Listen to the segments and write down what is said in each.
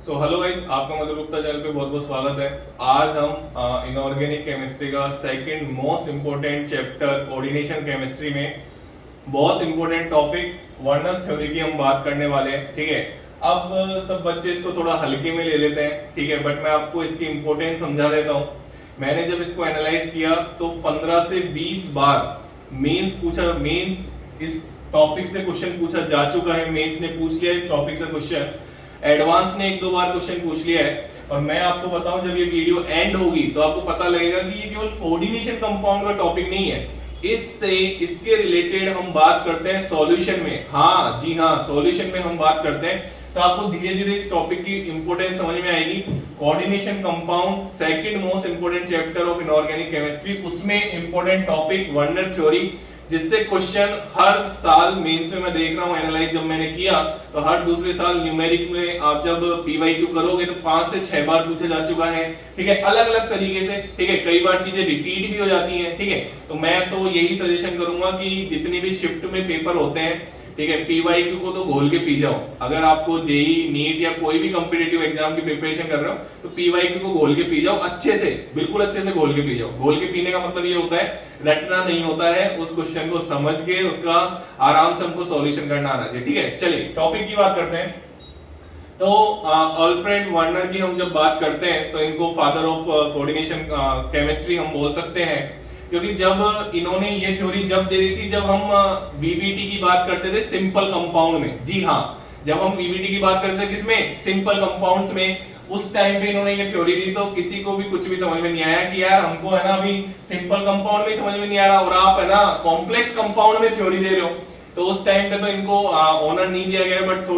Hello guys, आपका मधुर Gupta channel पे बहुत बहुत स्वागत है। आज हम इनऑर्गेनिक केमिस्ट्री का second most important chapter coordination chemistry में बहुत इंपोर्टेंट टॉपिक वर्नर्स थ्योरी की हम बात करने वाले हैं। ठीक है, अब सब बच्चे इसको थोड़ा हल्के में ले लेते हैं, ठीक है, बट मैं आपको इसकी इंपॉर्टेंस समझा देता हूँ। मैंने जब इसको एनालाइज किया तो 15 से 20 बार मेंस इस टॉपिक से क्वेश्चन पूछा जा चुका है। मेंस ने पूछ लिया इस टॉपिक से क्वेश्चन, एडवांस ने एक दो बार क्वेश्चन पूछ लिया है। और मैं आपको बताऊं, जब ये वीडियो एंड होगी तो आपको पता लगेगा कि ये केवल कोऑर्डिनेशन कंपाउंड का टॉपिक नहीं है, इसके रिलेटेड हम बात करते हैं सॉल्यूशन में। हाँ जी हाँ, सॉल्यूशन में हम बात करते हैं, तो आपको धीरे धीरे इस टॉपिक की इंपोर्टेंस समझ में आएगी। Coordination compound second most important chapter of inorganic chemistry, उसमें इंपोर्टेंट टॉपिक वर्नर थ्योरी, जिससे क्वेश्चन हर साल मेंस में मैं देख रहा हूं एनालाइज जब मैंने किया तो हर दूसरे साल न्यूमेरिक में आप जब पीवाईक्यू करोगे तो 5 से 6 बार पूछा जा चुका है। ठीक है, अलग अलग तरीके से। ठीक है, कई बार चीजें रिपीट भी हो जाती हैं। ठीक है, तो मैं तो यही सजेशन करूंगा कि जितनी भी शिफ्ट में पेपर होते हैं, ठीक है, पीवाईक्यू को तो घोल के पी जाओ। अगर आपको जेई नीट या कोई भी कॉम्पिटिटिव एग्जाम की प्रिपरेशन कर रहे हो तो पीवाईक्यू को घोल के पी जाओ, अच्छे से, बिल्कुल अच्छे से घोल के पी जाओ। घोल के पीने का मतलब ये होता है रटना नहीं होता है, उस क्वेश्चन को समझ के उसका आराम से हमको सॉल्यूशन करना आना चाहिए। ठीक है, चलिए टॉपिक की बात करते हैं। तो अल्फ्रेड वर्नर की हम जब बात करते हैं तो इनको फादर ऑफ कोऑर्डिनेशन केमिस्ट्री हम बोल सकते हैं, क्योंकि जब इन्होंने ये थ्योरी जब दे दी थी जब हम वीबीटी की बात करते थे सिंपल कंपाउंड में। जी हाँ, जब हम वीबीटी की बात करते थे किसमें, सिंपल कंपाउंड्स में, उस टाइम पे इन्होंने ये थ्योरी दी तो किसी को भी कुछ भी समझ में नहीं आया कि यार हमको है ना अभी सिंपल कंपाउंड में समझ में नहीं आ रहा और आप है ना कॉम्प्लेक्स कंपाउंड में थ्योरी दे रहे हो। तो उस टाइम पे तो इनको ऑनर नहीं दिया गया, बट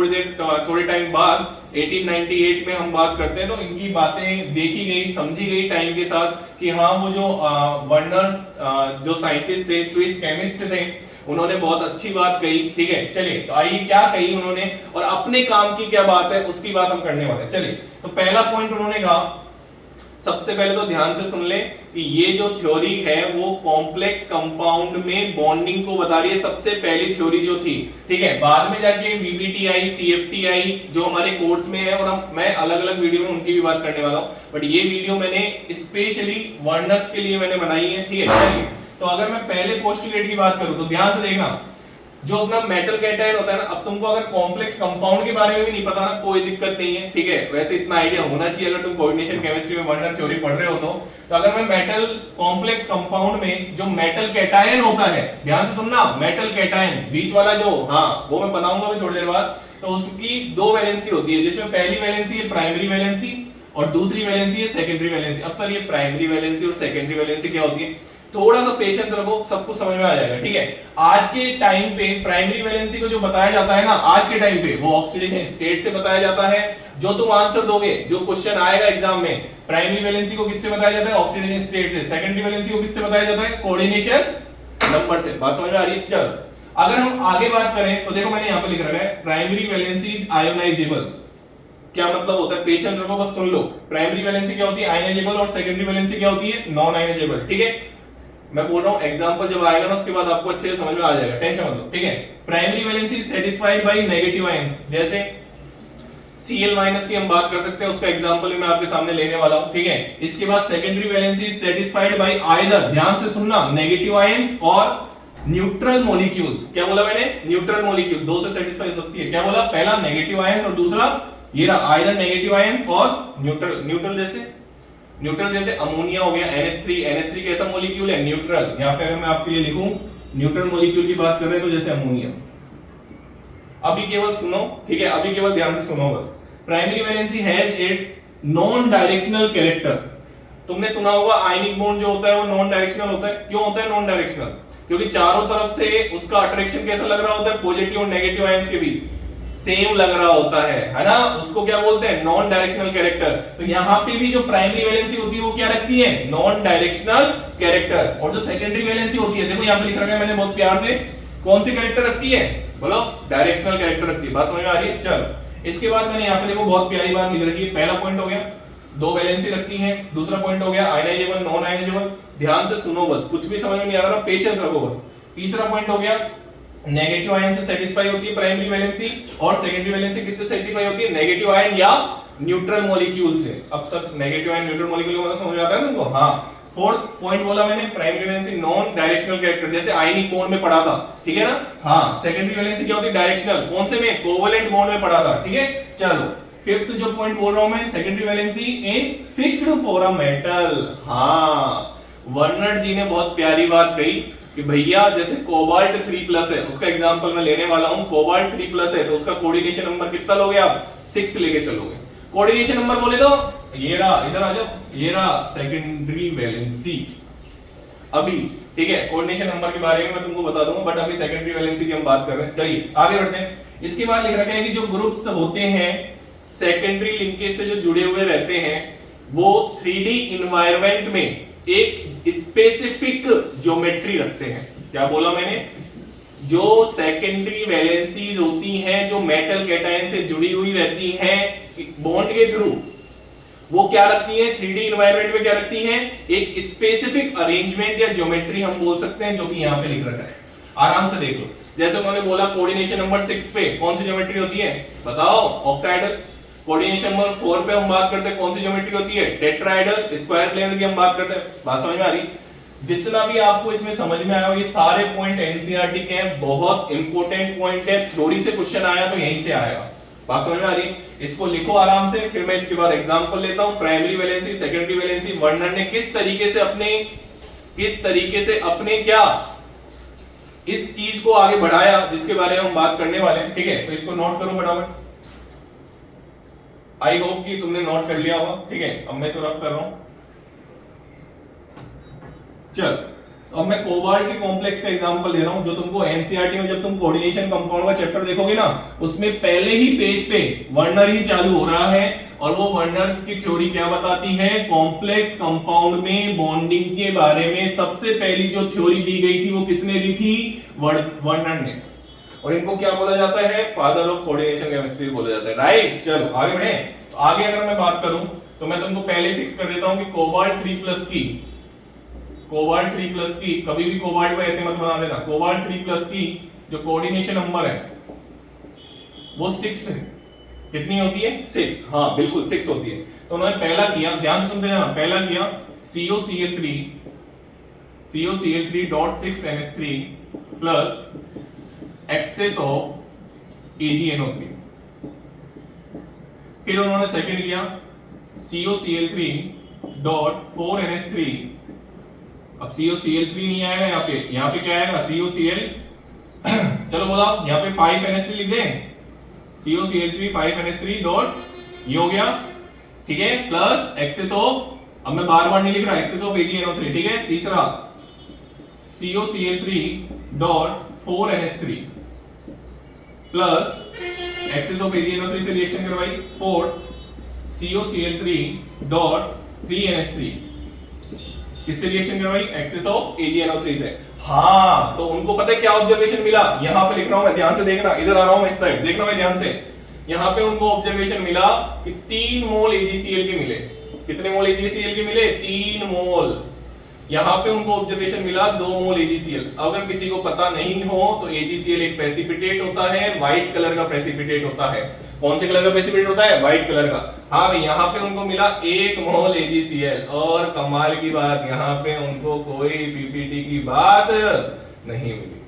थोड़े टाइम बाद 1898 में हम बात करते हैं तो इनकी बातें देखी गई, समझी गई टाइम के साथ कि हाँ वो जो वर्नर्स जो साइंटिस्ट थे, स्विस केमिस्ट थे, उन्होंने बहुत अच्छी बात कही। ठीक है, चलिए तो आइए क्या कही उन्होंने और अपने काम की क्या बात है उसकी बात हम करने वाले हैं। चलिए, तो पहला पॉइंट उन्होंने कहा, सबसे पहले तो ध्यान से सुन ले कि ये जो थ्योरी है वो कॉम्प्लेक्स कंपाउंड में बॉन्डिंग को बता रही है, सबसे पहली थ्योरी जो थी। ठीक है, बाद में जाके वीबीटी आई, सीएफटी आई, जो हमारे कोर्स में है, और मैं अलग अलग वीडियो में उनकी भी बात करने वाला हूं, बट ये वीडियो मैंने स्पेशली वर्नर्स के लिए मैंने बनाई है। ठीक है, चलिए, तो अगर मैं पहले पोस्टुलेट की बात करूं तो ध्यान से देखना, जो अपना मेटल कैटायन होता है ना, अब तुमको अगर कॉम्प्लेक्स कंपाउंड के बारे में भी नहीं पता ना, कोई दिक्कत नहीं है। ठीक है, वैसे इतना आइडिया होना चाहिए अगर तुम कोऑर्डिनेशन केमिस्ट्री में वर्नर थ्योरी पढ़ रहे हो तो अगर मैं मेटल कॉम्प्लेक्स कंपाउंड में जो मेटल कैटायन होता है, ध्यान से सुनना, मेटल कैटायन बीच वाला जो, हाँ वो मैं बनाऊंगा भी थोड़ी देर बाद, तो उसकी दो वैलेंसी होती है, जिसमें पहली वैलेंसी है प्राइमरी वैलेंसी और दूसरी वैलेंसी है सेकेंडरी वैलेंसी। अब सर ये प्राइमरी वैलेंसी और सेकेंडरी वैलेंसी क्या होती है, थोड़ा सा पेशेंस रखो, सब कुछ समझ में आ जाएगा। ठीक है, आज के टाइम पे प्राइमरी वैलेंसी को जो बताया जाता है ना, आज के टाइम पे वो ऑक्सीडेशन स्टेट से बताया जाता है। जो तुम आंसर दोगे, जो क्वेश्चन आएगा एग्जाम में, प्राइमरी वैलेंसी को किससे बताया जाता है, ऑक्सीडेशन स्टेट से। सेकेंडरी वैलेंसी को किससे बताया जाता है, कोऑर्डिनेशन नंबर से। बात समझ में आ रही है? चल, अगर हम आगे बात करें तो देखो मैंने यहां पे लिख रखा है प्राइमरी वैलेंसी इज आयोनाइजेबल। क्या मतलब होता है, पेशेंस रखो, बस सुन लो। प्राइमरी वैलेंसी क्या होती है, आयोनाइजेबल, और सेकेंडरी वैलेंसी क्या होती है, नॉन आयोनाइजेबल। ठीक है, मैं बोल रहा हूं एग्जांपल जब आएगा ना उसके बाद आपको अच्छे से समझ में आ जाएगा, टेंशन मत लो। ठीक है, primary valency satisfied by negative ions, जैसे Cl- की हम बात कर सकते हैं, उसका एग्जांपल भी मैं आपके सामने लेने वाला हूं। ठीक है, इसके बाद secondary valency satisfied by either, ध्यान से सुनना, नेगेटिव आयंस और न्यूट्रल मॉलिक्यूल्स। क्या बोला मैंने, न्यूट्रल मॉलिक्यूल, दो से सेटिस्फाई हो सकती है। क्या बोला, पहला नेगेटिव आयंस और दूसरा ये रहा आइदर नेगेटिव आयंस और न्यूट्रल जैसे अमोनिया हो गया, NH3 कैसा मॉलिक्यूल है, न्यूट्रल। यहां पे अगर मैं आपके लिए लिखूं न्यूट्रल मॉलिक्यूल की बात कर रहे हैं तो जैसे अमोनिया। अभी केवल सुनो, ठीक है, अभी केवल ध्यान से सुनो बस। Primary valency has its non directional character. तुमने सुना होगा आयनिक बॉन्ड जो होता है वो नॉन डायरेक्शनल होता है। क्यों होता है नॉन डायरेक्शनल, क्योंकि चारों तरफ से उसका अट्रैक्शन कैसा लग रहा होता है, पॉजिटिव और नेगेटिव आयंस के बीच सेम लग रहा होता है ना, उसको क्या बोलते हैं, नॉन डायरेक्शनल कैरेक्टर। तो यहां पे भी जो प्राइमरी वैलेंसी होती है वो क्या रखती है, नॉन डायरेक्शनल कैरेक्टर। और जो सेकेंडरी वैलेंसी होती है, देखो यहां पे लिख रखा है मैंने बहुत प्यार से, कौन सी कैरेक्टर रखती है, बोलो, डायरेक्शनल कैरेक्टर रखती है। बात समझ में आ रही है? चल, इसके बाद मैंने यहां पे देखो बहुत प्यारी बात लिख रखी है, पहला पॉइंट हो गया दो वैलेंसी रखती है, दूसरा पॉइंट हो गया आयनाइजेबल नॉन आयनाइजेबल। ध्यान से सुनो बस, कुछ भी समझ में नहीं आ रहा ना, पेशेंस रखो बस। तीसरा पॉइंट हो गया नेगेटिव आयन से सेटिस्फाई होती है प्राइमरी वैलेंसी, और सेकेंडरी वैलेंसी किससे सेटिस्फाई होती है, नेगेटिव आयन या न्यूट्रल मॉलिक्यूल से। अब सब नेगेटिव एंड न्यूट्रल मॉलिक्यूल का मतलब समझ आता है तुमको? हाँ। फोर्थ पॉइंट बोला मैंने, primary valency non directional character, जैसे आयनिक बॉन्ड में पढ़ा था, ठीक है ना? हाँ। सेकेंडरी वैलेंसी क्या होती है? डायरेक्शनल। कौन से में? कोवेलेंट बॉन्ड में पढ़ा था, ठीक है? चलो फिफ्थ जो पॉइंट बोल रहा हूं मैं, secondary valency in fixed for a metal. हाँ, वर्नर जी ने बहुत प्यारी बात कही कि भैया जैसे कोबाल्ट 3+ है, उसका एग्जांपल मैं लेने वाला हूं। कोबाल्ट 3+ है तो उसका कोऑर्डिनेशन नंबर कितना लोगे आप? 6 लेके चलोगे। कोऑर्डिनेशन नंबर बोले तो ये रहा, इधर आ जाओ, ये रहा सेकेंडरी वैलेंसी अभी, ठीक है? कोऑर्डिनेशन नंबर के बारे में मैं तुमको बता दूंगा, बट अभी सेकेंडरी वैलेंसी की हम बात कर रहे हैं। चलिए आगे बढ़ते हैं। इसके बाद लिख रखा है कि जो ग्रुप्स होते हैं सेकेंडरी लिंकेज से जो जुड़े हुए रहते हैं, वो 3D इन्वायरमेंट में एक स्पेसिफिक ज्योमेट्री रखते हैं। क्या बोला मैंने? जो सेकेंडरी वैलेंसीज होती हैं, जो मेटल कैटायन से जुड़ी हुई रहती हैं बॉन्ड के थ्रू, वो क्या रखती है? 3D इन्वायरमेंट में क्या रखती है? एक स्पेसिफिक अरेंजमेंट या ज्योमेट्री हम बोल सकते हैं, जो कि यहां पे लिख रखा है। आराम से देख लो। जैसे उन्होंने बोला कोऑर्डिनेशन नंबर 6 पे कौन सी ज्योमेट्री होती है? बताओ। ऑक्टाहेड्रल। कोऑर्डिनेशन नंबर 4 पे हम बात करते हैं, कौन सी ज्योमेट्री होती है? टेट्राहेड्रल। स्क्वायर प्लेन की हम बात करते हैं। बात समझ में आ रही? जितना भी आपको इसमें समझ में आया, ये सारे पॉइंट एनसीईआरटी के हैं, बहुत इंपॉर्टेंट पॉइंट है। थ्योरी से क्वेश्चन आया तो यहीं से आएगा। बात समझ में आ रही? इसको लिखो आराम से, फिर मैं इसके बाद एग्जांपल लेता हूं। Primary valency, secondary valency, Werner ने किस तरीके से अपने क्या इस चीज को आगे बढ़ाया, जिसके बारे में हम बात करने वाले हैं, ठीक है? तो इसको नोट करो फटाफट। आई होप कि तुमने नोट कर लिया होगा, ठीक है? अब मैं इसको रफ कर रहा हूं। चल, अब मैं कोबाल्ट के कॉम्प्लेक्स का एग्जांपल दे रहा हूं, जो तुमको एनसीईआरटी में जब तुम कोऑर्डिनेशन कंपाउंड का चैप्टर देखोगे ना, उसमें पहले ही पेज पे वर्नर ही चालू हो रहा है। और वो वर्नर्स की थ्योरी क्या बताती है? कॉम्प्लेक्स कंपाउंड में बॉन्डिंग के बारे में सबसे पहली जो थ्योरी दी गई थी, वो किसने दी थी? वर्नर ने। और इनको क्या बोला जाता है? फादर ऑफ कोऑर्डिनेशन केमिस्ट्री बोला जाता है, राइट? चलो आगे बढ़े। तो आगे अगर मैं बात करूं तो मैं तुमको पहले फिक्स कर देता हूं कि कोबाल्ट 3+ की कभी भी कोबाल्ट को ऐसे मत बना देना। कोबाल्ट 3+ की जो कोऑर्डिनेशन नंबर है वो 6 है। कितनी होती है? 6। हाँ बिल्कुल 6 होती है। तो उन्होंने पहला किया, ध्यान से सुनते जाना, पहला किया COCl3.6NH3 plus access of AgNO3। फिर उन्होंने सेकंड किया COCl3.4NH3। अब COCl3 नहीं आएगा यहाँ पे क्या आएगा? COCl चलो बताओ, यहाँ पे 5NH3 लिख दें। COCl3 5NH3 डॉट, ये हो गया, ठीक है? प्लस एक्सेस ऑफ, अब मैं बार बार नहीं लिख रहा, एक्सेस ऑफ AgNO3, ठीक है? तीसरा COCl3.4NH3 plus access of AgNO3 से रिएक्शन करवाई। फोर्थ COCl3.3NH3 किससे रिएक्शन करवाई? एक्सेस ऑफ AgNO3 से। हाँ, तो उनको पता है क्या ऑब्जर्वेशन मिला? यहां पे लिख रहा हूं मैं, ध्यान से देखना, इधर आ रहा हूं मैं इस साइड, देखना मैं ध्यान से। यहां पे उनको ऑब्जर्वेशन मिला कि 3 मोल AgCl के मिले। कितने मोल AgCl के मिले? 3 मोल। यहां पे उनको ऑब्जर्वेशन मिला 2 मोल AgCl। अगर किसी को पता नहीं हो तो AgCl एक प्रेसिपिटेट होता है, व्हाइट कलर का प्रेसिपिटेट होता है। कौन से कलर का प्रेसिपिटेट होता है? व्हाइट कलर का। हाँ भाई, यहाँ पे उनको मिला 1 मोल AgCl। और कमाल की बात, यहाँ पे उनको कोई पीपीटी की बात नहीं मिली।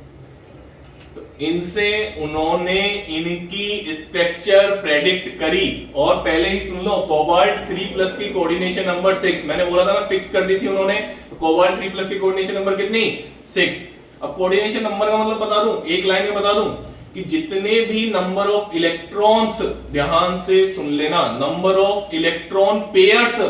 तो इनसे उन्होंने इनकी स्ट्रक्चर प्रेडिक्ट करी। और पहले ही सुन लो, कोबाल्ट 3+ की कोऑर्डिनेशन नंबर 6, मैंने बोला था ना, फिक्स कर दी थी उन्होंने। कोबाल्ट 3+ की कोऑर्डिनेशन नंबर कितनी? 6। अब कोऑर्डिनेशन नंबर का मतलब बता दूं, एक लाइन में बता दूं कि जितने भी नंबर ऑफ इलेक्ट्रॉन्स, ध्यान से सुन लेना, number of electron pairs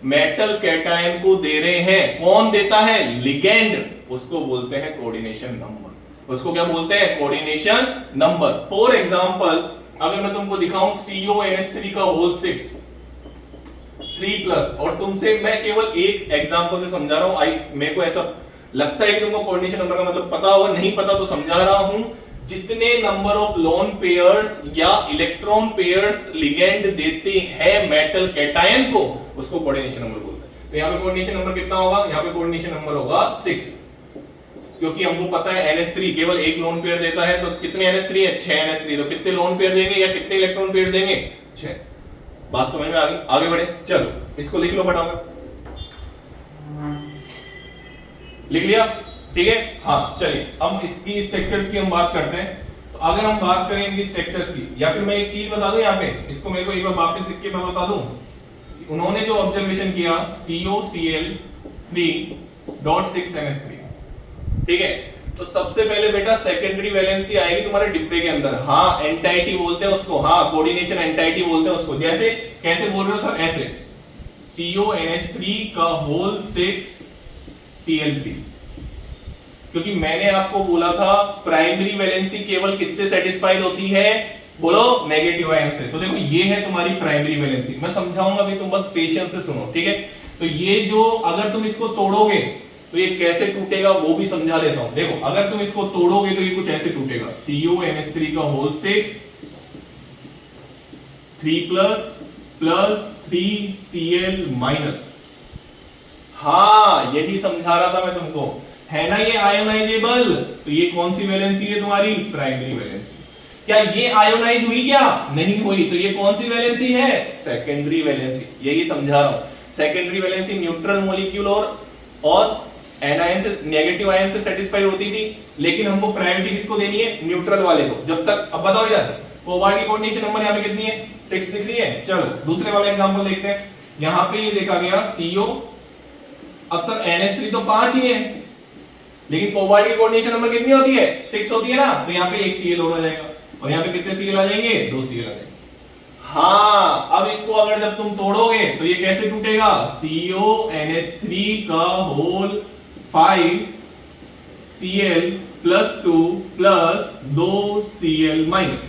metal cation को दे रहे हैं, कौन देता है? लिगेंड। उसको बोलते हैं कोऑर्डिनेशन नंबर। उसको क्या बोलते हैं? Coordination number. फॉर एग्जांपल, अगर मैं तुमको दिखाऊं CONH3 का होल 6 3+, और तुमसे मैं केवल एक एग्जांपल से समझा रहा हूं। मेरे को ऐसा लगता है कि तुमको कोऑर्डिनेशन नंबर का मतलब पता होगा, नहीं पता तो समझा रहा हूं। जितने नंबर ऑफ लोन पेयर्स या इलेक्ट्रॉन पेयर्स लिगेंड देते हैं मेटल कैटायन को, उसको कोऑर्डिनेशन नंबर बोलते हैं। तो यहाँ पे कोऑर्डिनेशन नंबर कितना होगा? यहाँ पे कोऑर्डिनेशन नंबर होगा 6, क्योंकि हमको पता है NH3 केवल एक लोन पेयर देता है। तो कितने NH3 है? 6 NH3। तो कितने लोन पेयर देंगे या कितने इलेक्ट्रॉन पेयर देंगे? 6। बात समझ में आ गई? आगे बढ़े, चलो इसको लिख लो फटाफट। लिख लिया? ठीक है, हाँ चलिए अब इसकी स्ट्रक्चर्स की हम बात करते हैं। तो अगर हम बात करें इनकी स्ट्रक्चर्स की, या फिर मैं एक चीज बता दूं यहाँ पे, इसको मेरे को एक बार वापस लिख के मैं बता दूं। उन्होंने जो ऑब्जर्वेशन किया COCl3.6NH3, ठीक है, तो सबसे पहले बेटा सेकेंडरी वैलेंसी आएगी तुम्हारे डिब्बे के अंदर। हाँ एंटाइटी बोलते हैं उसको, हाँ कोऑर्डिनेशन एंटाइटी बोलते हैं उसको। जैसे कैसे बोल रहे हो सर? ऐसे CONH3 का होल 6Cl3, क्योंकि मैंने आपको बोला था प्राइमरी वैलेंसी केवल किससे सेटिस्फाइड होती है? बोलो, नेगेटिव आयन से। तो देखो ये है तुम्हारी प्राइमरी वैलेंसी, मैं समझाऊंगा अभी, तुम बस पेशेंस से सुनो, ठीक है। तो ये जो अगर तुम इसको तोड़ोगे तो ये कैसे टूटेगा वो भी समझा देता हूं। देखो अगर तुम इसको तोड़ोगे तो ये कुछ ऐसे टूटेगा, CONH3 का होल 6 3+ 3Cl माइनस। हाँ यही समझा रहा था मैं तुमको, है ना ये आयोनाइजेबल। तो ये कौन सी वैलेंसी है तुम्हारी? Primary valency. क्या ये आयोनाइज हुई? क्या नहीं हुई। तो ये कौन सी वैलेंसी है? Secondary valency. यही समझा रहा हूं, सेकेंडरी वैलेंसी न्यूट्रल मॉलिक्यूल और एनायन से, नेगेटिव आयन से सेटिस्फाइड होती थी, लेकिन हमको प्रायोरिटी किसको देनी है? न्यूट्रल वाले को। जब तक, अब बताओ यार, कोबाल्ट की कोऑर्डिनेशन नंबर यहां पे कितनी है? 6 दिख रही है। चलो दूसरे वाला एग्जांपल देखते हैं। यहां पे ये देखा गया CO, अक्सर NH3 तो 5 ही है, लेकिन कोबाल्ट की कोऑर्डिनेशन नंबर कितनी होती है? 6 होती है ना। तो यहां पे एक Cl और आ जाएगा, और यहां पे कितने Cl आ जाएंगे? 2 Cl आ जाएंगे। हाँ अब इसको अगर जब तुम तोड़ोगे तो ये कैसे टूटेगा? CONH3 का whole 5Cl+2 plus 2Cl minus.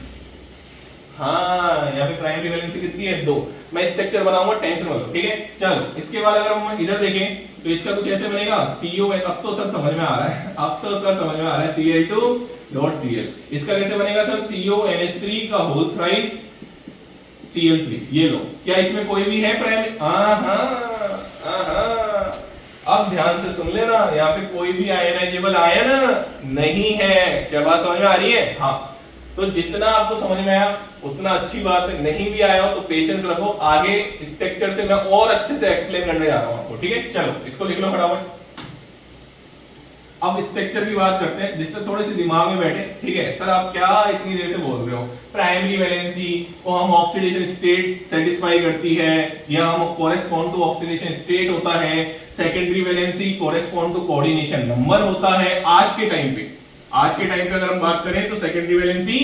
हाँ यहाँ पे प्राइमरी वैलेंसी कितनी है? 2। मैं स्ट्रक्चर बनाऊंगा, टेंशन मत लो, ठीक है। चलो इसके बाद अगर हम इधर देखें तो इसका कुछ ऐसे बनेगा CO, अब तो सर समझ में आ रहा है, अब तो सर समझ में आ रहा है, Cl2.Cl। इसका कैसे बनेगा सर? CONH3 का होल थ्राइस Cl3। ये लो, क्या इसमें कोई भी है प्राइमरी? अब ध्यान से सुन लेना, यहाँ पे कोई भी आयनाइजेबल आयन नहीं है। क्या बात समझ में आ रही है? हाँ। तो जितना आपको समझ में आया उतना अच्छी बात है, नहीं भी आया हो तो पेशेंस रखो, आगे स्ट्रक्चर से मैं और अच्छे से एक्सप्लेन करने जा रहा हूं आपको, ठीक है। चलो इसको लिख लो फटाफट। अब स्ट्रक्चर की बात करते हैं, जिससे थोड़े से दिमाग में बैठे, ठीक है। सर आप क्या इतनी देर से बोल रहे हो? प्राइमरी वैलेंसी को हम ऑक्सीडेशन स्टेट सेटिस्फाई करती है, या हम कोरेस्पॉन्ड टू ऑक्सीडेशन स्टेट होता है। Secondary valency correspond to coordination number होता है। आज के टाइम पे अगर हम बात करें तो सेकेंडरी वैलेंसी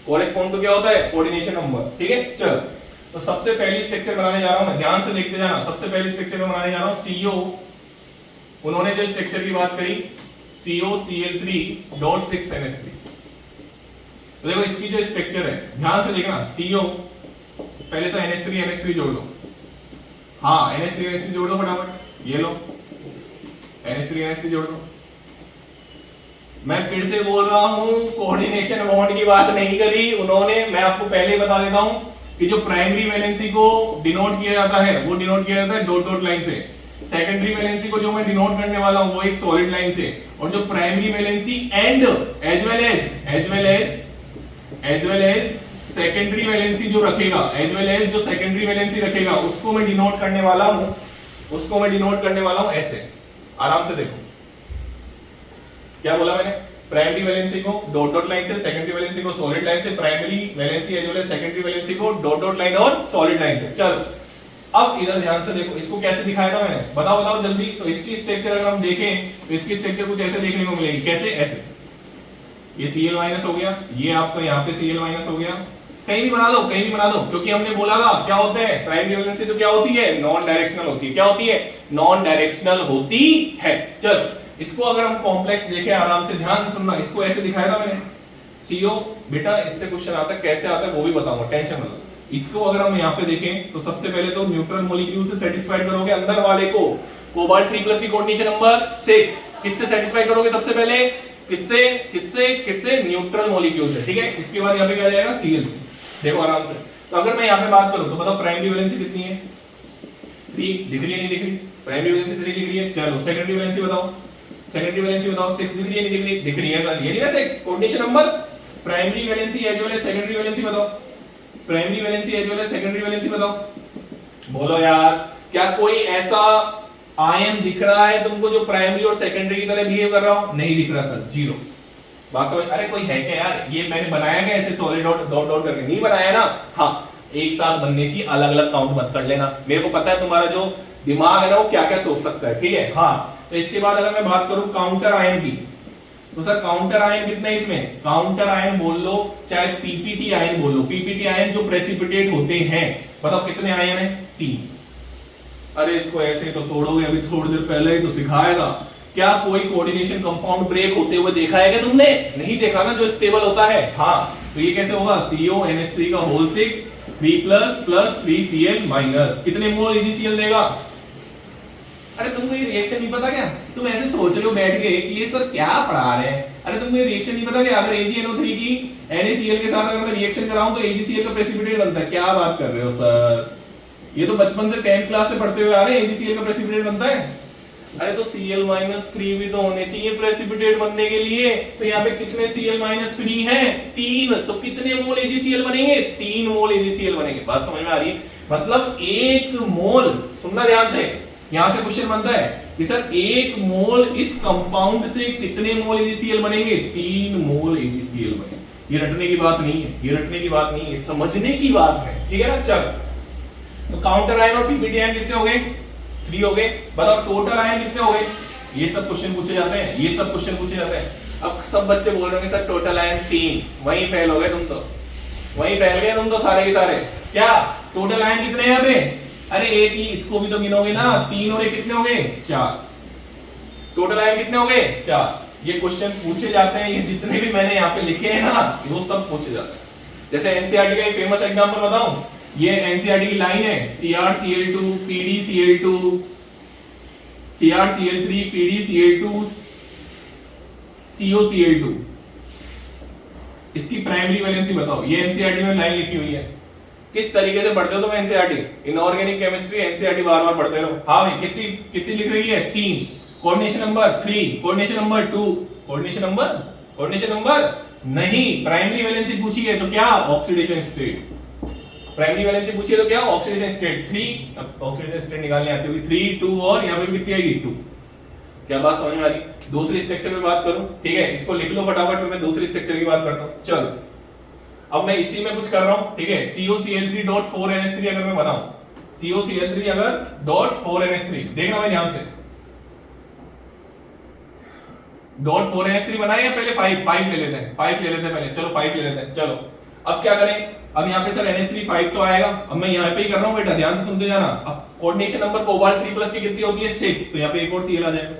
कोरेस्पॉन्ड टू क्या होता है? कोऑर्डिनेशन नंबर, ठीक है। चलो तो सबसे पहली स्ट्रक्चर बनाने जा रहा हूं मैं, ध्यान से देखते जाना। सबसे पहली स्ट्रक्चर में बनाने जा रहा हूं CO, उन्होंने जो स्ट्रक्चर की बात करी COCl3.6NH3। तो देखो इसकी जो स्ट्रक्चर है ध्यान से देखना, CO पहले तो NH3 जोड़ लो। हाँ NH3 जोड़ दो फटाफट, ये लो NH3 जोड़ दो। मैं फिर से बोल रहा हूं, कोऑर्डिनेशन बॉन्ड की बात नहीं करी उन्होंने। मैं आपको पहले ही बता देता हूं कि जो प्राइमरी वैलेंसी को डिनोट किया जाता है वो डिनोट किया जाता है डॉट डॉट लाइन से। सेकेंडरी वैलेंसी को जो मैं डिनोट करने वाला हूं वो एक सॉलिड लाइन से। और जो primary valency and as well as secondary valency जो रखेगा, सेकेंडरी वैलेंसी रखेगा, उसको मैं डिनोट करने वाला हूं ऐसे। आराम से देखो क्या बोला मैंने? प्राइमरी वैलेंसी को डॉट डॉट लाइन से, सेकेंडरी वैलेंसी को सॉलिड लाइन से, primary valency as well as secondary valency को डॉट डॉट लाइन और सॉलिड लाइन से। चलो अब इधर ध्यान से देखो, इसको कैसे दिखाया था मैंने? बताओ जल्दी। तो इसकी स्ट्रक्चर अगर हम देखें तो इसकी स्ट्रक्चर कुछ ऐसे देखने को मिलेगी। कैसे? ऐसे। ये Cl माइनस हो गया, ये आपका यहाँ पे Cl माइनस हो गया। कहीं भी बना दो, क्योंकि हमने बोला था क्या होता है प्राइमरी वैलेंसी तो क्या होती है? नॉन डायरेक्शनल होती है। क्या होती है? नॉन डायरेक्शनल होती है। चल इसको अगर हम कॉम्प्लेक्स देखें, आराम से ध्यान से सुनना, इसको ऐसे दिखाया था मैंने CO। बेटा इससे क्वेश्चन आता है, कैसे आता है वो भी बताऊंगा, टेंशन मत लो। इसको अगर हम यहाँ पे देखें तो सबसे पहले तो न्यूट्रल मॉलिक्यूल से सेटिस्फाइड करोगे अंदर वाले को। कोबाल्ट 3+ की कोऑर्डिनेशन नंबर 6 किससे सेटिस्फाई करोगे? सबसे पहले किससे? न्यूट्रल मॉलिक्यूल से, ठीक है। इसके बाद यहाँ पे क्या जाएगा? Cl। देखो आराम से। तो अगर मैं यहाँ पे बात करूं तो बताओ प्राइमरी वैलेंसी कितनी है? 3 दिख रही है, नहीं दिख रही? प्राइमरी वैलेंसी 3 दिख रही है। चलो सेकेंडरी वैलेंसी बताओ, 6 दिख रही है, नहीं दिख रही? दिख रही है सर, ये नहीं ना 6 coordination number. Primary valency as well as secondary valency बताओ। Primary valency as well as secondary valency बताओ। बोलो यार, क्या कोई ऐसा आयन दिख रहा है तुमको जो प्राइमरी और सेकेंडरी की तरह बिहेव कर रहा हो? नहीं दिख रहा सर, जीरो। बात समझ? अरे कोई है क्या यार? ये मैंने बनाया क्या ऐसे सॉलिड डॉट डॉट डॉट करके? नहीं बनाया ना। हाँ, एक साथ बनने चाहिए, अलग अलग काउंट मत कर लेना। मेरे को पता है तुम्हारा जो दिमाग है ना वो क्या क्या सोच सकता है, ठीक है। हाँ, तो इसके बाद अगर मैं बात करूं काउंटर आयन की, तो सर काउंटर आयन कितने इसमें? काउंटर आयन बोल लो चाहे पीपीटी आयन बोल लो, पीपीटी आयन जो प्रेसिपिटेट होते हैं, बताओ कितने आयन है? 3। अरे इसको ऐसे तो तोड़ोगे, अभी थोड़ी देर पहले ही तो सिखाया था। क्या कोई कोऑर्डिनेशन कंपाउंड ब्रेक होते हुए देखा है क्या तुमने? नहीं देखा ना, जो स्टेबल होता है। हाँ, तो ये कैसे होगा? CONH3 का होल 6 3+ + 3Cl-, कितने मोल AgCl देगा? अरे तुमको ये रिएक्शन नहीं पता क्या? तुम ऐसे सोच रहे हो बैठ के कि ये सर क्या पढ़ा रहे हैं। अरे तुमको ये रिएक्शन नहीं पता क्या? अगर AgNO3 की NaCl के साथ अगर मैं रिएक्शन कराऊं तो AgCl का प्रेसिपिटेट बनता है। क्या बात कर रहे हो सर? ये तो बचपन से 10th क्लास से पढ़ते हुए आ रहे हैं, AgCl का प्रेसिपिटेट बनता है। अरे तो Cl-3 भी तो होने चाहिए प्रेसिपिटेट बनने के लिए। तो यहाँ पे कितने Cl-3 हैं? 3। तो कितने मोल AgCl बनेंगे? 3 मोल AgCl बनेंगे। बात समझ में आ रही है? मतलब 1 मोल, सुनना ध्यान से, यहां से क्वेश्चन बनता है कि सर 1 मोल इस कंपाउंड से कितने मोल AgCl बनेंगे? 3 मोल AgCl बनेंगे। ये रटने की बात नहीं है, ये रटने की बात नहीं है, समझने की बात है, ठीक है ना। चल, तो काउंटर आयन और पीपीटी आयन कितने हो गए? 3 हो गए। बताओ टोटल आयन कितने हो गए? ये सब क्वेश्चन पूछे जाते हैं, ये सब क्वेश्चन पूछे जाते हैं। अब सब बच्चे बोल रहे होंगे सर टोटल आयन 3, वहीं फेल हो गए तुम तो, वहीं फैल गए तुम तो सारे के सारे। क्या टोटल आयन कितने हैं यहाँ पे? अरे एक ही, इसको भी तो गिनोगे ना। 3 और 1 कितने हो गए? 4। टोटल आयन कितने हो गए? 4। ये क्वेश्चन पूछे जाते हैं, ये जितने भी मैंने यहाँ पे लिखे हैं ना, वो सब पूछे जाते हैं। जैसे एनसीईआरटी का एक फेमस एग्जांपल बताऊं, ये एनसीईआरटी की लाइन है CrCl2 PdCl2 CrCl3 PdCl2 COCl2। इसकी प्राइमरी वैलेंसी बताओ। ये एनसीईआरटी में लाइन लिखी हुई है। किस तरीके से पढ़ते हो तुम एनसीईआरटी? इनऑर्गेनिक केमिस्ट्री एनसीईआरटी बार-बार पढ़ते रहो। हाँ भाई, कितनी कितनी लिख रही है? 3। Coordination number 3, coordination number 2, coordination number नहीं, प्राइमरी वैलेंसी पूछी है तो क्या? Oxidation state. प्राइमरी वैलेंसी पूछी है तो क्या? Oxidation state 3। अब ऑक्सीडेशन स्टेट निकालने आती होगी 3 2 और यहां पे भी कितनी आएगी? 2। क्या बात समझ में आ रही? दूसरी स्ट्रक्चर पे बात करूं, ठीक है, इसको लिख लो फटाफट, फिर मैं दूसरी स्ट्रक्चर की बात करता हूं। चल, अब मैं इसी में कुछ कर रहा हूं, ठीक है। COCl3.4NH3 अगर मैं बनाऊं, COCl3 अगर .4NH3, देखना भाई ध्यान से, .4NH3 बनाए या पहले 5 ले लेते हैं, 5 ले लेते हैं पहले। चलो 5 ले लेते हैं। चलो अब क्या करें? अब यहाँ पे सर NH3 5 तो आएगा। अब मैं यहाँ पे ही कर रहा हूँ बेटा, ध्यान से सुनते जाना। अब कोऑर्डिनेशन नंबर कोबाल्ट 3+ की कितनी होती है? 6। तो यहाँ पे एक और Cl आ जाएगा।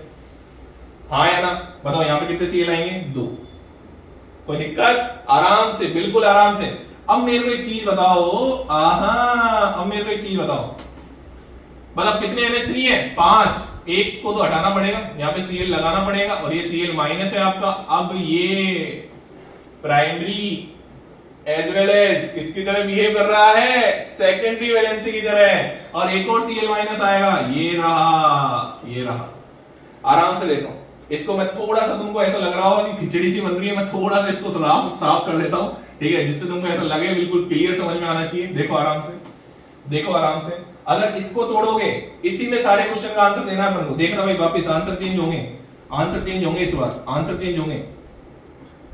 हाँ या ना? बताओ यहाँ पे कितने Cl आएंगे? 2। कोई दिक्कत? आराम से, बिल्कुल आराम से। अब मेरे को एक चीज बताओ, अब मेरे को एक चीज बताओ, मतलब कितने NH3 है? 5। एक को तो हटाना पड़ेगा, यहाँ पे Cl लगाना पड़ेगा, और ये Cl माइनस है आपका। अब ये प्राइमरी एज वेल एज इसकी तरह बिहेव कर रहा है, सेकेंडरी वैलेंसी की तरह, और एक और Cl माइनस आएगा, ये रहा। आराम से देखो, इसको मैं थोड़ा सा, तुमको ऐसा लग रहा होगा कि खिचड़ी सी बन रही है, मैं थोड़ा सा इसको साफ कर देता हूँ, ठीक है, जिससे तुमको ऐसा लगे बिल्कुल क्लियर समझ में आना चाहिए। देखो आराम से, देखो आराम से। अगर इसको तोड़ोगे, इसी में सारे क्वेश्चन का आंसर देना है अपन को। देखना भाई वापस आंसर चेंज होंगे, इस बार आंसर चेंज होंगे।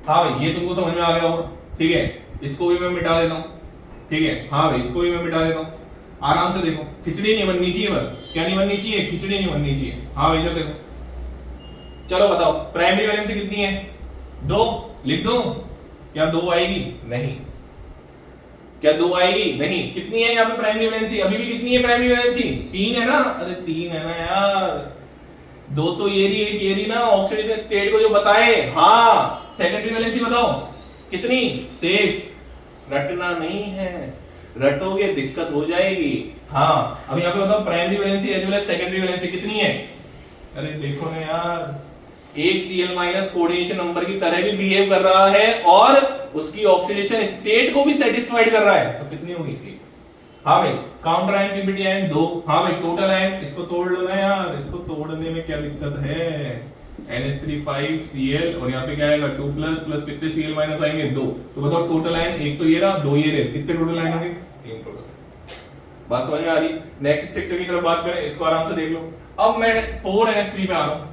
हाँ भाई, ये तुमको समझ में आ गया होगा, ठीक है। इसको भी मैं मिटा देता हूँ, ठीक है। हाँ भाई, इसको भी मैं मिटा देता हूँ। आराम से देखो, खिचड़ी नहीं बननी चाहिए, बस क्या नहीं बननी चाहिए? खिचड़ी नहीं बननी चाहिए। हाँ भाई, इधर देखो। चलो बताओ, प्राइमरी वैलेंसी कितनी है? 2। लिख दो? क्या 2 आएगी? नहीं। क्या 2 आएगी? नहीं। कितनी है यहाँ पे प्राइमरी वैलेंसी? अभी भी कितनी है प्राइमरी वैलेंसी? 3 है ना? अरे 3 है ना यार। 2 तो ये रही, एक ये रही ना, ऑक्सीडेशन स्टेट को जो बताए। हाँ, सेकेंडरी वैलेंसी बताओ कितनी? 6। रटना नहीं है, रटोगे दिक्कत हो जाएगी। हाँ, अब यहाँ पे बताओ primary valency as well as secondary valency कितनी है? अरे देखो ना यार, एक Cl- कोऑर्डिनेशन नंबर की तरह भी बिहेव कर रहा है और उसकी ऑक्सीडेशन स्टेट को भी सेटिस्फाइड कर रहा है, तो कितनी होगी? 1। हाँ भाई, काउंटर आयन पीपीटी आयन 2। हाँ भाई, टोटल आयन, इसको तोड़ लो ना यार, इसको तोड़ने में क्या दिक्कत है? NH3 5 Cl और यहाँ पे क्या आएगा 2 प्लस प्लस कितने Cl माइनस आएंगे 2। तो बताओ टोटल आयन एक तो ये रहा, दो ये रहे, कितने टोटल आयन होंगे 3 टोटल। बात समझ में आ रही? नेक्स्ट स्ट्रक्चर की तरफ बात करें, इसको आराम से देख लो। अब मैं 4NH3 पे आ रहा हूँ,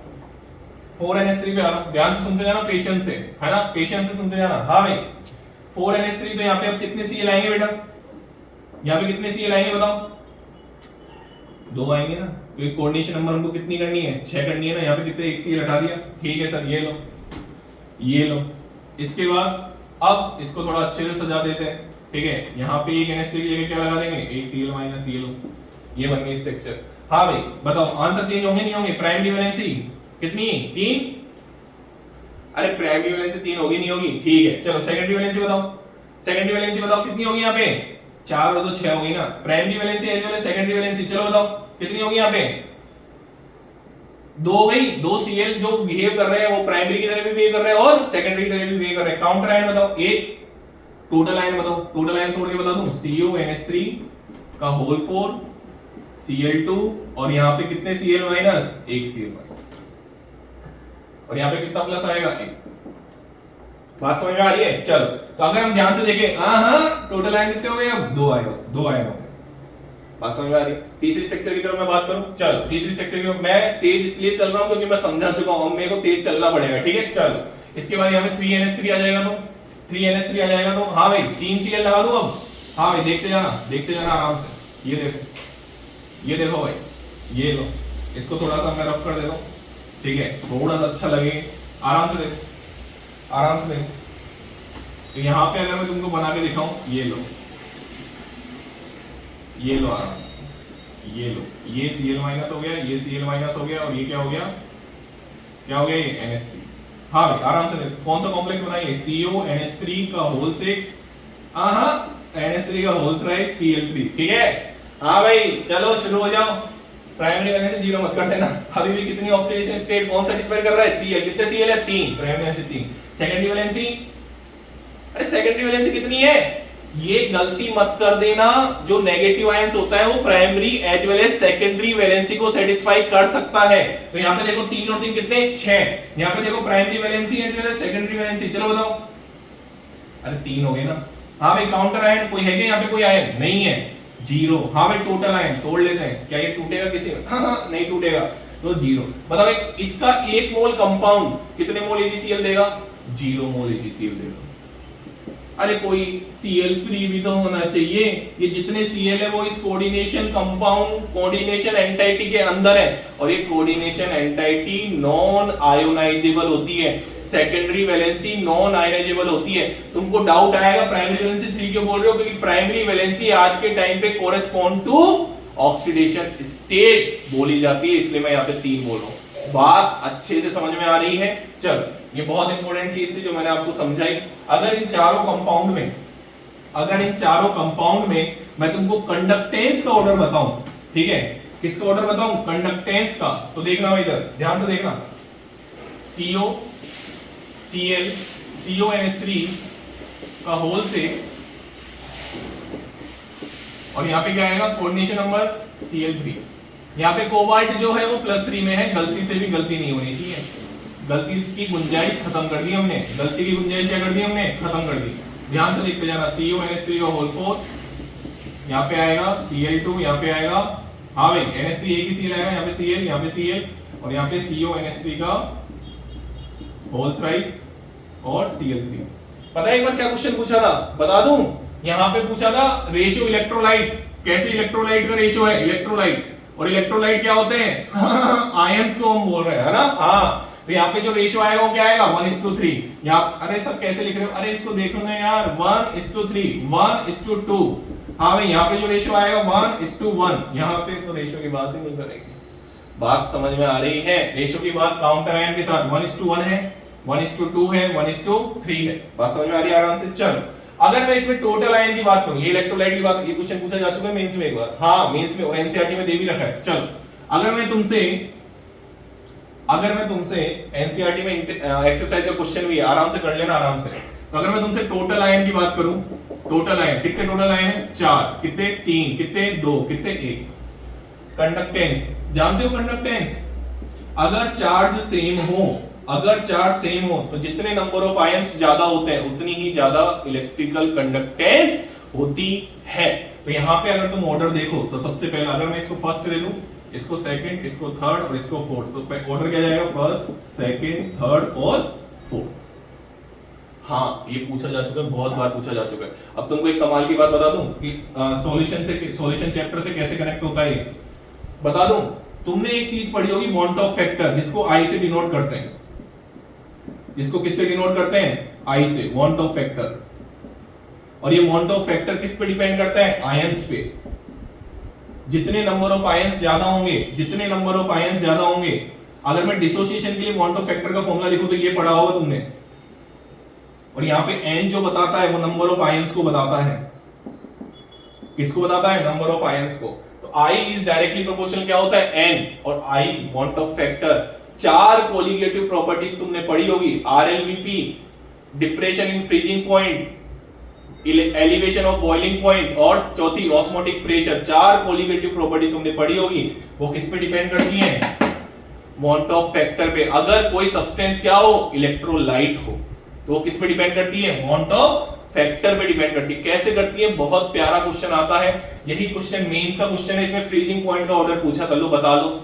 4NH3 पे आ रहा हूँ, ध्यान से सुनते जाना, पेशेंस से, है ना, पेशेंस से सुनते जाना। हाँ भाई 4NH3 तो यहाँ पे अब कितने Cl आएंगे बेटा, यहाँ पे कितने Cl आएंगे बताओ, 2 आएंगे ना, क्योंकि कोऑर्डिनेशन नंबर हमको कितनी करनी है 6 करनी है ना, यहाँ पे कितने एक Cl हटा दिया, ठीक है सर, ये लो ये लो। इसके बाद अब इसको थोड़ा अच्छे से सजा देते हैं, ठीक है, यहाँ पे एक NH3 की जगह क्या लगा देंगे, एक Cl माइनस ये लो, ये बन गई स्ट्रक्चर। हाँ भाई बताओ आंसर चेंज होंगे नहीं होंगे, प्राइमरी वैलेंसी कितनी 3, अरे प्राइमरी वैलेंसी 3 होगी नहीं होगी, ठीक है चलो सेकेंडरी वैलेंसी बताओ, सेकेंडरी वैलेंसी बताओ कितनी होगी यहाँ पे 4 और 2 6 होगी ना, primary valency as well as secondary valency चलो बताओ कितनी होगी यहाँ पे 2 भाई, 2 Cl जो बिहेव कर रहे हैं वो प्राइमरी की तरह भी बिहेव कर रहे हैं और सेकेंडरी की तरह भी बिहेव कर रहे हैं। काउंटर आयन बताओ, एक टोटल आयन बताओ, टोटल आयन तोड़ के बता दूं CONH3 का होल 4 Cl2 और यहाँ पे कितने Cl माइनस, एक Cl माइनस, और यहाँ पे कितना प्लस आएगा 1। बात समझ में आ रही है? चल तो अगर हम ध्यान से देखें, हाँ टोटल आयन कितने हो गए, अब 2 आयन हो गए। बात समझ में आ रही? तीसरी स्ट्रक्चर की तरफ मैं बात करूं, चल तीसरी स्ट्रक्चर की मैं तेज इसलिए चल रहा हूं क्योंकि मैं समझा चुका हूं, अब मेरे को तेज चलना पड़ेगा, ठीक है। चल इसके बाद यहाँ पे 3NH3 आ जाएगा, तो 3NH3 आ जाएगा, तो हाँ भाई 3 Cl लगा दूं अब, हाँ भाई देखते जाना आराम से, ये देखो भाई, ये लो, इसको थोड़ा सा मैं रफ कर देता हूं, ठीक है, थोड़ा सा अच्छा लगे, आराम से देखो। तो यहाँ पे अगर मैं तुमको बना के दिखाऊं, ये लो आराम से, ये लो, ये Cl माइनस हो गया, ये Cl माइनस हो गया, और ये क्या हो गया ये NH3। हाँ भाई आराम से देखो, कौन सा कॉम्प्लेक्स बनाइए, CONH3 का होल 6 NH3 का होल 3 Cl3, ठीक है। हाँ भाई चलो शुरू हो जाओ, प्राइमरी वैलेंसी जीरो मत कर देना, अभी भी कितनी ऑक्सीडेशन स्टेट कौन सेटिस्फाई कर रहा है Cl, कितने Cl है 3, प्राइमरी वैलेंसी 3, सेकेंडरी वैलेंसी, अरे सेकेंडरी वैलेंसी कितनी है, ये गलती मत कर देना, जो नेगेटिव आयंस होता है वो primary as well as secondary valency को सेटिस्फाई कर सकता है। तो यहाँ पे देखो 3 और 3 कितने 6, यहाँ पे देखो primary valency as well as secondary valency, चलो बताओ, अरे 3 हो गए ना। हाँ भाई काउंटर आयन कोई है क्या यहाँ पे, कोई आयन नहीं है, 0। हाँ भाई टोटल आयन तोड़ लेते हैं, क्या ये टूटेगा किसी में, हाँ नहीं टूटेगा, तो 0। बताओ इसका 1 मोल कंपाउंड कितने मोल AgCl देगा, 0 मोल AgCl देगा। अरे कोई Cl फ्री भी तो होना चाहिए, ये जितने Cl है वो इस कोऑर्डिनेशन कंपाउंड कोऑर्डिनेशन एंटाइटी के अंदर है, और ये कोऑर्डिनेशन एंटाइटी नॉन आयोनाइजेबल होती है, सेकेंडरी वैलेंसी नॉन आयोनाइजेबल होती है। तुमको डाउट आएगा प्राइमरी वैलेंसी 3 क्यों बोल रहे हो, क्योंकि प्राइमरी वैलेंसी आज के टाइम पे कोरेस्पॉन्ड टू ऑक्सीडेशन स्टेट बोली जाती है, इसलिए मैं यहाँ पे 3 बोल रहा हूँ। बात अच्छे से समझ में आ रही है? चल ये बहुत इंपॉर्टेंट चीज थी जो मैंने आपको समझाई। अगर इन चारों कंपाउंड में मैं तुमको कंडक्टेंस का ऑर्डर बताऊं, ठीक है, किसका ऑर्डर बताऊं, कंडक्टेंस का, तो देखना भाई इधर ध्यान से देखना, CONH3 का होल 6 और यहाँ पे क्या आएगा कोऑर्डिनेशन नंबर Cl3। यहाँ पे कोबाल्ट जो है वो +3 में है, गलती से भी गलती नहीं होनी चाहिए, गलती की गुंजाइश खत्म कर दी हमने, गलती की गुंजाइश क्या कर दी हमने, खत्म कर दी। ध्यान से देखते जाना, CONH3 का होल 4 यहाँ पे आएगा, Cl2 यहाँ पे आएगा, हाँ भाई NH3 एक ही Cl आएगा, यहाँ पे Cl, यहाँ पे Cl और यहाँ पे CONH3 का होल 3 और Cl3। पता है एक बार क्या क्वेश्चन पूछा था, बता दूं, यहाँ पे पूछा था रेशियो इलेक्ट्रोलाइट, कैसे इलेक्ट्रोलाइट का रेशियो है, इलेक्ट्रोलाइट, और इलेक्ट्रोलाइट क्या होते हैं आयंस को हम बोल रहे हैं, है ना। हाँ तो यहाँ पे जो रेशियो आएगा वो क्या आएगा 1:3। यहाँ अरे सब कैसे लिख रहे हो, अरे इसको देखो ना यार, 1:3 1:2। हाँ भाई यहाँ पे जो रेशियो आएगा 1:1, यहाँ पे तो रेशियो की बात ही नहीं करेंगे। बात समझ में आ रही है? रेशियो की बात काउंटर आयन के साथ 1:1 है, 1:2 है, 1:3 है। बात समझ में आ रही है आराम से। चल अगर मैं इसमें टोटल आयन की बात करूं, ये इलेक्ट्रोलाइट की बात, ये क्वेश्चन पूछा जा चुका है मेंस में एक बार, हाँ मेंस में और एनसीईआरटी में दे भी रखा है। चल अगर मैं तुमसे एनसीईआरटी में एक्सरसाइज का क्वेश्चन भी है, आराम से कर लेना आराम से। तो अगर मैं तुमसे टोटल आयन की बात करूं, टोटल आयन कितने टोटल आयन है, 4, कितने 3, कितने 2, कितने 1। कंडक्टेंस जानते हो, कंडक्टेंस अगर चार्ज सेम हो अगर चार्ज सेम हो तो जितने नंबर ऑफ आयंस ज्यादा होते हैं उतनी ही ज्यादा इलेक्ट्रिकल कंडक्टेंस होती है। तो यहाँ पे अगर तुम ऑर्डर देखो तो सबसे पहले अगर मैं इसको फर्स्ट दे दूं, इसको सेकंड, इसको थर्ड और इसको फोर्थ, तो ऑर्डर क्या जाएगा? फर्स्ट, सेकंड, थर्ड और फोर्थ। हाँ, ये पूछा जा चुका है, बहुत बार पूछा जा चुका है। अब तुमको एक कमाल की बात बता दूं कि सॉल्यूशन चैप्टर से कैसे कनेक्ट होता है, बता दूं। तुमने एक चीज पढ़ी होगी, वांट ऑफ फैक्टर, जिसको आई से डिनोट करते हैं। जिसको किससे डिनोट करते हैं? आई से, वांट ऑफ फैक्टर। और ये वांट ऑफ फैक्टर किस पे डिपेंड करता है? आयंस पे। जितने नंबर ऑफ आयंस ज्यादा होंगे, जितने नंबर ऑफ आयंस ज्यादा होंगे, अगर मैं डिसोसिएशन के लिए वांट ऑफ फैक्टर का फॉर्मूला लिखूं तो ये पढ़ा होगा तुमने। और यहाँ पे n जो बताता है वो नंबर ऑफ आयंस को बताता है। किसको बताता है? नंबर ऑफ आयंस को। तो I इज डायरेक्टली प्रोपोर्शनल क्या होता है? n। और I वांट ऑफ फैक्टर। चार कोलिगेटिव प्रॉपर्टीज तुमने पढ़ी होगी, RLVP, depression in freezing point, elevation of boiling point और चौथी ऑस्मोटिक प्रेशर। चार कोलिगेटिव प्रॉपर्टी तुमने पढ़ी होगी, वो किस पे डिपेंड करती हैं? वांट ऑफ फैक्टर पे। अगर कोई सब्सटेंस क्या हो? इलेक्ट्रोलाइट हो, तो वो किस पे डिपेंड करती है? वांट ऑफ फैक्टर पे डिपेंड करती है। कैसे करती है? बहुत प्यारा क्वेश्चन आता है, यही क्वेश्चन मेंस का क्वेश्चन है। इसमें फ्रीजिंग पॉइंट का ऑर्डर पूछा, कर लो, बता लो।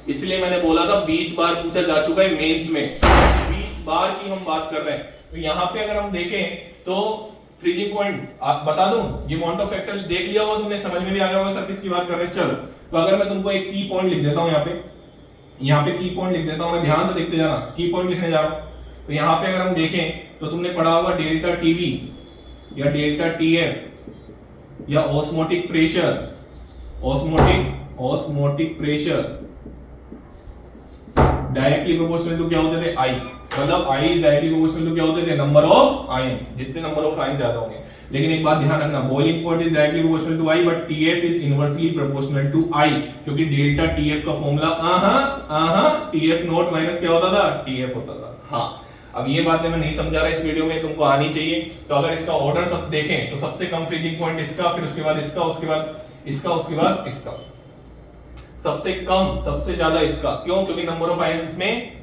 इसलिए मैंने बोला था 20 बार पूछा जा चुका है मेंस में, 20 बार की हम बात कर रहे हैं। तो यहाँ पे अगर हम देखें तो फ्रीजिंग पॉइंट आप बता दूं, ये वांट ऑफ फैक्टर देख लिया होगा तुमने, समझ में भी आ गया होगा सर किसकी बात कर रहे हैं। चलो, तो अगर मैं तुमको एक की पॉइंट लिख देता हूं, यहाँ पे की पॉइंट लिख देता हूं मैं, ध्यान से देखते जाना, की पॉइंट लिखने जा रहा हूं। तो यहाँ पे अगर हम देखें तो तुमने पढ़ा होगा डेल्टा टीवी या डेल्टा टीएफ या osmotic pressure, osmotic pressure directly proportional to क्या होते थे? आई। मतलब I is directly proportional to क्या होते थे? Number of ions. जितने नंबर ऑफ आयंस ज्यादा होंगे। लेकिन एक बात ध्यान रखना, boiling point is directly proportional to I, but TF is inversely proportional to I, क्योंकि डेल्टा TF का फॉर्मूला TF नॉट माइनस क्या होता था? TF होता था। हाँ, अब ये बातें मैं नहीं समझा रहा इस वीडियो में, तुमको आनी चाहिए। तो अगर इसका ऑर्डर सब देखें तो सबसे कम फ्रीजिंग पॉइंट इसका, फिर उसके बाद इसका, उसके बाद इसका, उसके बाद इसका। सबसे कम, सबसे ज्यादा इसका। क्यों? क्योंकि नंबर ऑफ आयंस इसमें,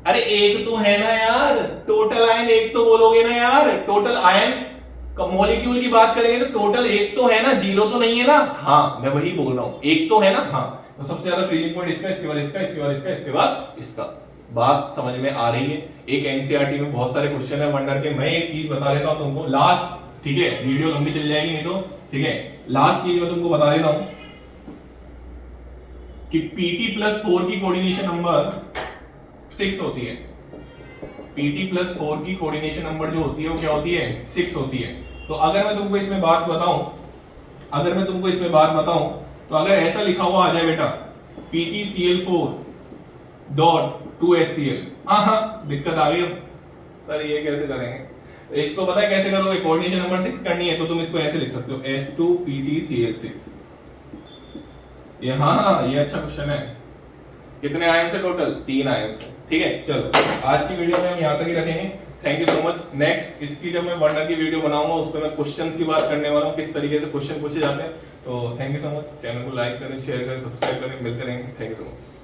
अरे एक तो है ना यार, टोटल आयन एक तो बोलोगे ना यार, टोटल आयन मॉलिक्यूल की बात करेंगे तो टोटल एक तो है ना, जीरो तो नहीं है ना। हाँ, मैं वही बोल रहा हूं, एक तो है ना। हाँ, तो सबसे ज्यादा फ्रीजिंग पॉइंट इसका, इसके बाद इसका, इसके बाद इसका, इसके बाद इसका। बात समझ में आ रही है? एक एनसीईआरटी में बहुत सारे क्वेश्चन है वंडर के। मैं एक चीज बता देता हूं तुमको लास्ट, ठीक है, वीडियो लंबी चल जाएगी नहीं तो, ठीक है। लास्ट चीज मैं तुमको बता देता हूं कि Pt+4 की कोऑर्डिनेशन नंबर 6 होती है। Pt+4 की कोऑर्डिनेशन नंबर जो होती है वो क्या होती है? 6 होती है। तो अगर मैं तुमको इसमें बात बताऊं, तो अगर ऐसा लिखा हुआ आ जाए बेटा, PtCl4 डॉट 2HCl, दिक्कत आ गई। सर ये कैसे करेंगे? इसको पता है कैसे करोगे? कोऑर्डिनेशन नंबर 6 करनी है तो तुम इसको ऐसे लिख सकते हो, H2PtCl6। ये ये अच्छा क्वेश्चन है। कितने आयन से टोटल? 3 आयन से। ठीक है, चलो आज की वीडियो में हम यहाँ तक ही रखेंगे। Thank you so much. Next इसकी जब मैं वंडर की वीडियो बनाऊंगा उस पर मैं क्वेश्चंस की बात करने वाला हूँ, किस तरीके से क्वेश्चन पूछे जाते हैं। तो thank you so much. Channel को लाइक करें, शेयर करें, सब्सक्राइब करें। मिलते रहेंगे। Thank you so much.